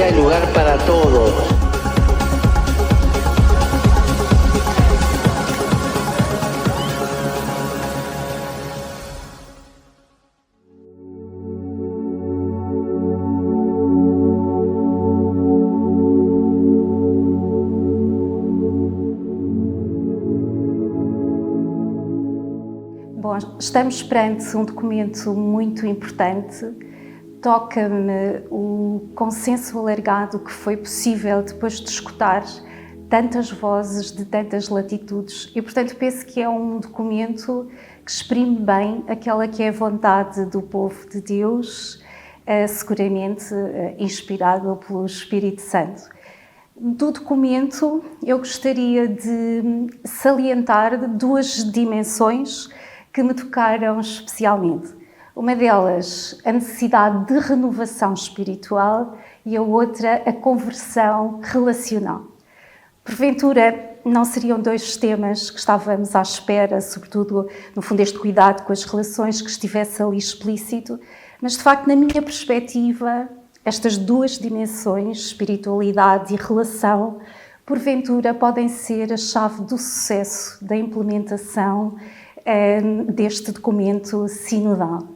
hay lugar para todos. Bom, estamos perante um documento muito importante. Toca-me o consenso alargado que foi possível depois de escutar tantas vozes de tantas latitudes e, portanto, penso que é um documento que exprime bem aquela que é a vontade do povo de Deus, seguramente inspirado pelo Espírito Santo. Do documento, eu gostaria de salientar duas dimensões que me tocaram especialmente. Uma delas, a necessidade de renovação espiritual e a outra, a conversão relacional. Porventura, não seriam dois temas que estávamos à espera, sobretudo, no fundo, este cuidado com as relações que estivesse ali explícito, mas, de facto, na minha perspectiva, estas duas dimensões, espiritualidade e relação, porventura, podem ser a chave do sucesso da implementação deste documento sinodal.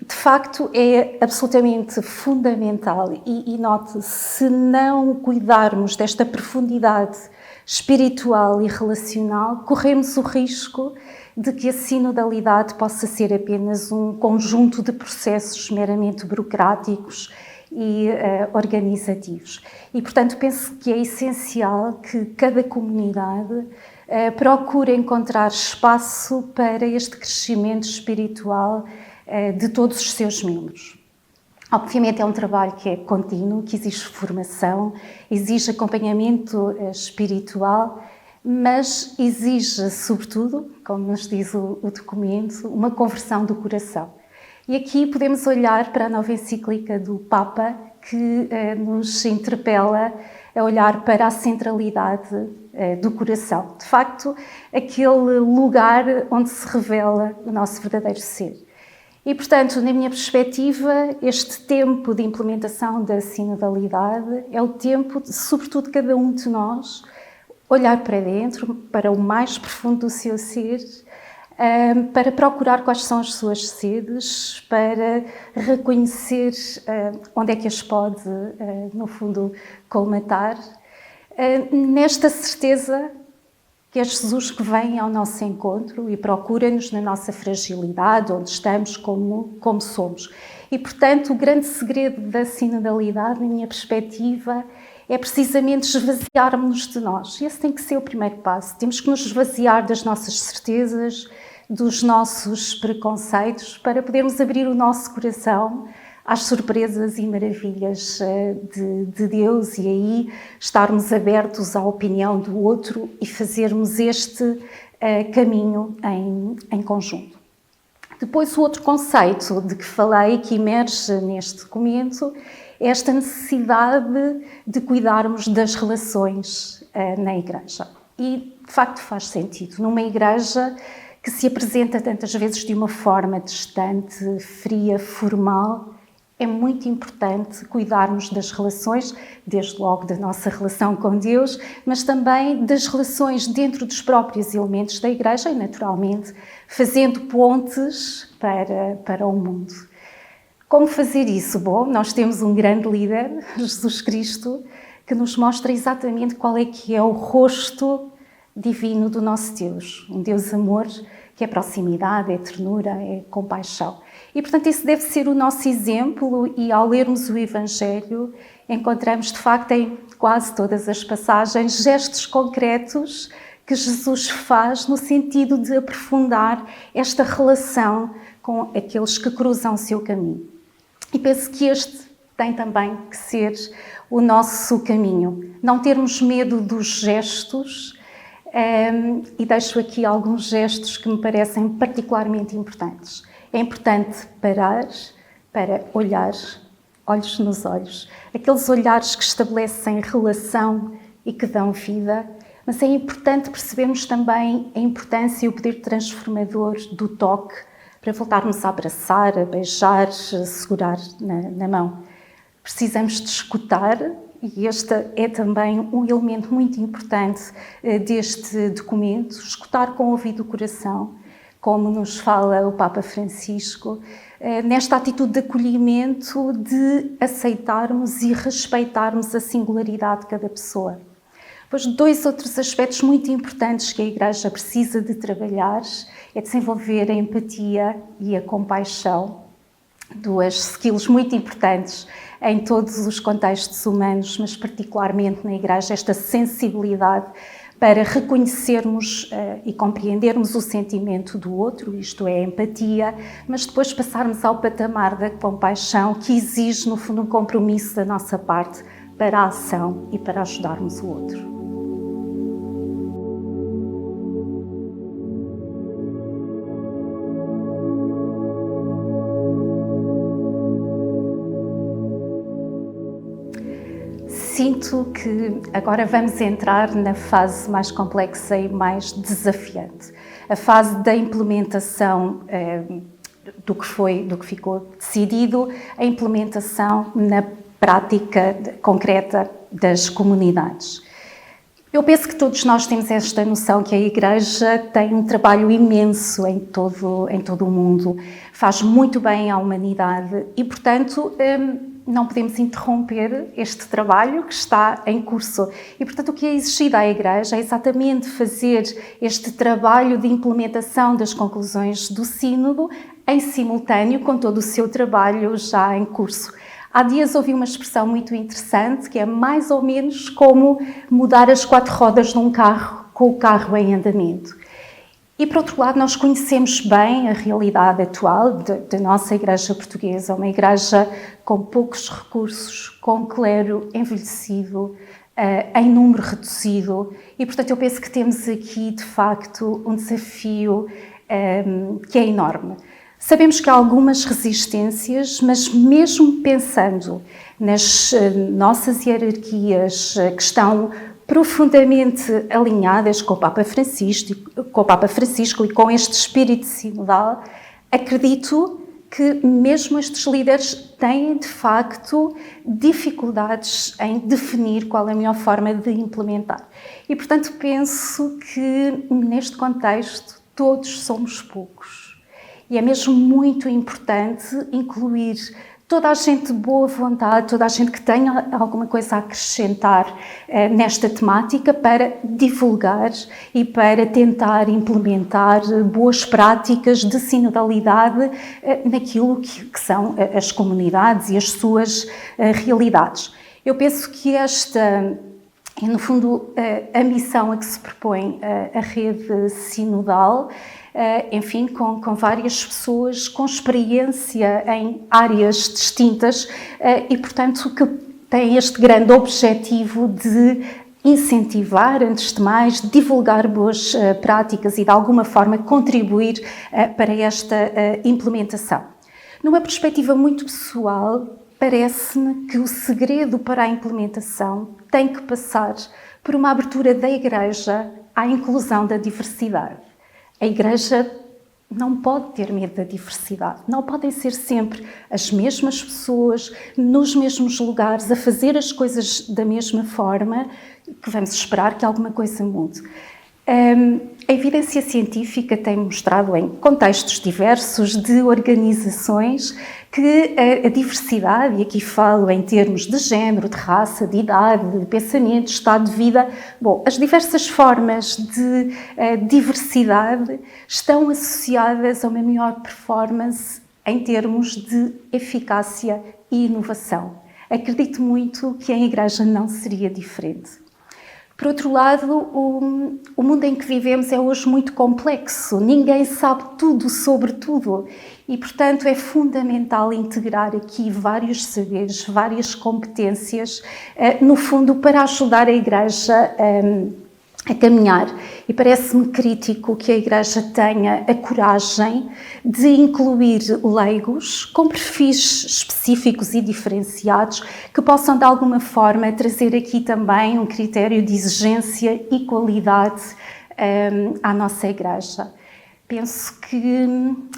De facto, é absolutamente fundamental e note, se não cuidarmos desta profundidade espiritual e relacional, corremos o risco de que a sinodalidade possa ser apenas um conjunto de processos meramente burocráticos e organizativos. E, portanto, penso que é essencial que cada comunidade procure encontrar espaço para este crescimento espiritual de todos os seus membros. Obviamente é um trabalho que é contínuo, que exige formação, exige acompanhamento espiritual, mas exige, sobretudo, como nos diz o documento, uma conversão do coração. E aqui podemos olhar para a nova encíclica do Papa, que nos interpela a olhar para a centralidade do coração. De facto, aquele lugar onde se revela o nosso verdadeiro ser. E, portanto, na minha perspectiva, este tempo de implementação da sinodalidade é o tempo, sobretudo, de cada um de nós olhar para dentro, para o mais profundo do seu ser, para procurar quais são as suas sedes, para reconhecer onde é que as pode, no fundo, colmatar, nesta certeza que é Jesus que vem ao nosso encontro e procura-nos na nossa fragilidade, onde estamos, como somos. E, portanto, o grande segredo da sinodalidade, na minha perspectiva, é precisamente esvaziarmos-nos de nós. Esse tem que ser o primeiro passo. Temos que nos esvaziar das nossas certezas, dos nossos preconceitos, para podermos abrir o nosso coração às surpresas e maravilhas de Deus e aí estarmos abertos à opinião do outro e fazermos este caminho em conjunto. Depois, o outro conceito de que falei, que emerge neste documento, é esta necessidade de cuidarmos das relações na Igreja. E, de facto, faz sentido. Numa Igreja que se apresenta tantas vezes de uma forma distante, fria, formal, é muito importante cuidarmos das relações, desde logo da nossa relação com Deus, mas também das relações dentro dos próprios elementos da Igreja e, naturalmente, fazendo pontes para o mundo. Como fazer isso? Bom, nós temos um grande líder, Jesus Cristo, que nos mostra exatamente qual é que é o rosto divino do nosso Deus. Um Deus amor, que é proximidade, é ternura, é compaixão. E, portanto, esse deve ser o nosso exemplo e, ao lermos o Evangelho, encontramos, de facto, em quase todas as passagens, gestos concretos que Jesus faz no sentido de aprofundar esta relação com aqueles que cruzam o seu caminho. E penso que este tem também que ser o nosso caminho. Não termos medo dos gestos, e deixo aqui alguns gestos que me parecem particularmente importantes. É importante parar para olhar, olhos nos olhos. Aqueles olhares que estabelecem relação e que dão vida, mas é importante percebermos também a importância e o poder transformador do toque para voltarmos a abraçar, a beijar, a segurar na mão. precisamos de escutar, e este é também um elemento muito importante deste documento, escutar com o ouvido do coração, como nos fala o Papa Francisco, nesta atitude de acolhimento, de aceitarmos e respeitarmos a singularidade de cada pessoa. Pois 2 outros aspectos muito importantes que a Igreja precisa de trabalhar é desenvolver a empatia e a compaixão, 2 skills muito importantes em todos os contextos humanos, mas particularmente na Igreja, esta sensibilidade para reconhecermos e compreendermos o sentimento do outro, isto é, a empatia, mas depois passarmos ao patamar da compaixão, que exige, no fundo, um compromisso da nossa parte para a ação e para ajudarmos o outro. Sinto que agora vamos entrar na fase mais complexa e mais desafiante. A fase da implementação do que ficou decidido, a implementação na prática concreta das comunidades. Eu penso que todos nós temos esta noção que a Igreja tem um trabalho imenso em todo o mundo, faz muito bem à humanidade e, portanto, não podemos interromper este trabalho que está em curso. E, portanto, o que é exigido à Igreja é exatamente fazer este trabalho de implementação das conclusões do Sínodo em simultâneo com todo o seu trabalho já em curso. Há dias ouvi uma expressão muito interessante que é mais ou menos como mudar as 4 rodas de um carro com o carro em andamento. E, por outro lado, nós conhecemos bem a realidade atual da nossa Igreja portuguesa, uma Igreja com poucos recursos, com clero envelhecido, em número reduzido. E, portanto, eu penso que temos aqui, de facto, um desafio que é enorme. Sabemos que há algumas resistências, mas mesmo pensando nas nossas hierarquias que estão profundamente alinhadas com o Papa Francisco e com este espírito sinodal, acredito que mesmo estes líderes têm, de facto, dificuldades em definir qual é a melhor forma de implementar. E, portanto, penso que, neste contexto, todos somos poucos. E é mesmo muito importante incluir toda a gente de boa vontade, toda a gente que tenha alguma coisa a acrescentar nesta temática para divulgar e para tentar implementar boas práticas de sinodalidade naquilo que são as comunidades e as suas realidades. Eu penso que esta é, no fundo, a missão a que se propõe a rede sinodal, enfim, com várias pessoas com experiência em áreas distintas e, portanto, que tem este grande objetivo de incentivar, antes de mais, divulgar boas práticas e, de alguma forma, contribuir para esta implementação. Numa perspectiva muito pessoal, parece-me que o segredo para a implementação tem que passar por uma abertura da Igreja à inclusão da diversidade. A Igreja não pode ter medo da diversidade. Não podem ser sempre as mesmas pessoas, nos mesmos lugares, a fazer as coisas da mesma forma, que vamos esperar que alguma coisa mude. A evidência científica tem mostrado em contextos diversos de organizações que a diversidade, e aqui falo em termos de género, de raça, de idade, de pensamento, de estado de vida, as diversas formas de diversidade estão associadas a uma melhor performance em termos de eficácia e inovação. Acredito muito que em Igreja não seria diferente. Por outro lado, o mundo em que vivemos é hoje muito complexo, ninguém sabe tudo sobre tudo e, portanto, é fundamental integrar aqui vários saberes, várias competências, no fundo, para ajudar a Igreja a caminhar. E parece-me crítico que a Igreja tenha a coragem de incluir leigos com perfis específicos e diferenciados que possam, de alguma forma, trazer aqui também um critério de exigência e qualidade à nossa Igreja. Penso que,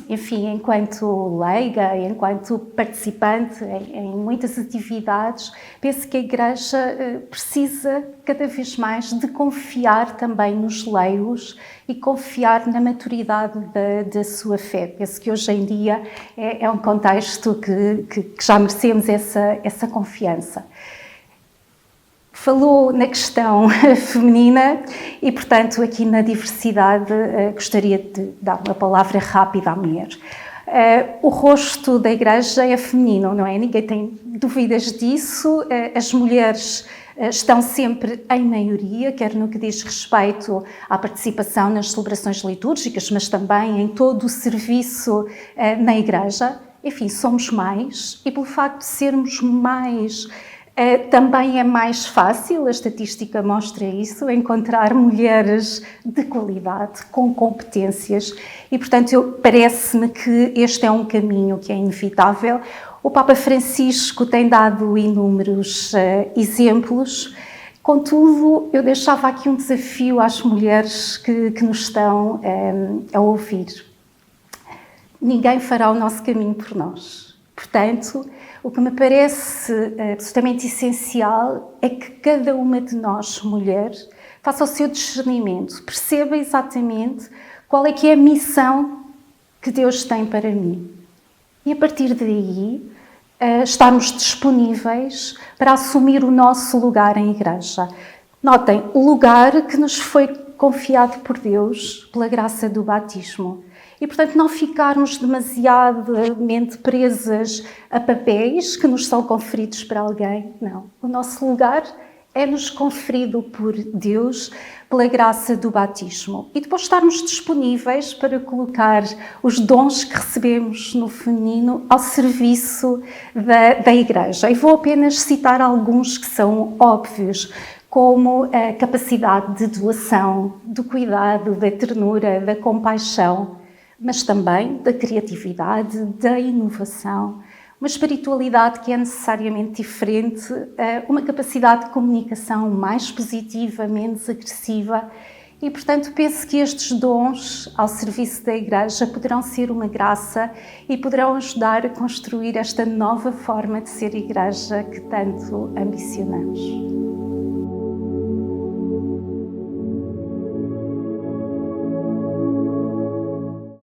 enfim, enquanto leiga, enquanto participante em muitas atividades, penso que a Igreja precisa cada vez mais de confiar também nos leigos e confiar na maturidade da sua fé. Penso que hoje em dia é um contexto que já merecemos essa confiança. Falou na questão feminina e, portanto, aqui na diversidade, gostaria de dar uma palavra rápida à mulher. O rosto da Igreja é feminino, não é? Ninguém tem dúvidas disso. As mulheres estão sempre em maioria, quer no que diz respeito à participação nas celebrações litúrgicas, mas também em todo o serviço na Igreja. Enfim, somos mais, e pelo facto de sermos mais, também é mais fácil, a estatística mostra isso, encontrar mulheres de qualidade, com competências, e portanto parece-me que este é um caminho que é inevitável. O Papa Francisco tem dado inúmeros exemplos, contudo eu deixava aqui um desafio às mulheres que nos estão a ouvir. Ninguém fará o nosso caminho por nós, portanto, o que me parece absolutamente essencial é que cada uma de nós, mulher, faça o seu discernimento, perceba exatamente qual é que é a missão que Deus tem para mim. E a partir daí, estarmos disponíveis para assumir o nosso lugar em Igreja. Notem, o lugar que nos foi confiado por Deus pela graça do batismo. E, portanto, não ficarmos demasiadamente presas a papéis que nos são conferidos por alguém. Não. O nosso lugar é-nos conferido por Deus pela graça do batismo. E depois estarmos disponíveis para colocar os dons que recebemos no feminino ao serviço da Igreja. E vou apenas citar alguns que são óbvios, como a capacidade de doação, do cuidado, da ternura, da compaixão, mas também da criatividade, da inovação, uma espiritualidade que é necessariamente diferente, uma capacidade de comunicação mais positiva, menos agressiva, e, portanto, penso que estes dons ao serviço da Igreja poderão ser uma graça e poderão ajudar a construir esta nova forma de ser Igreja que tanto ambicionamos.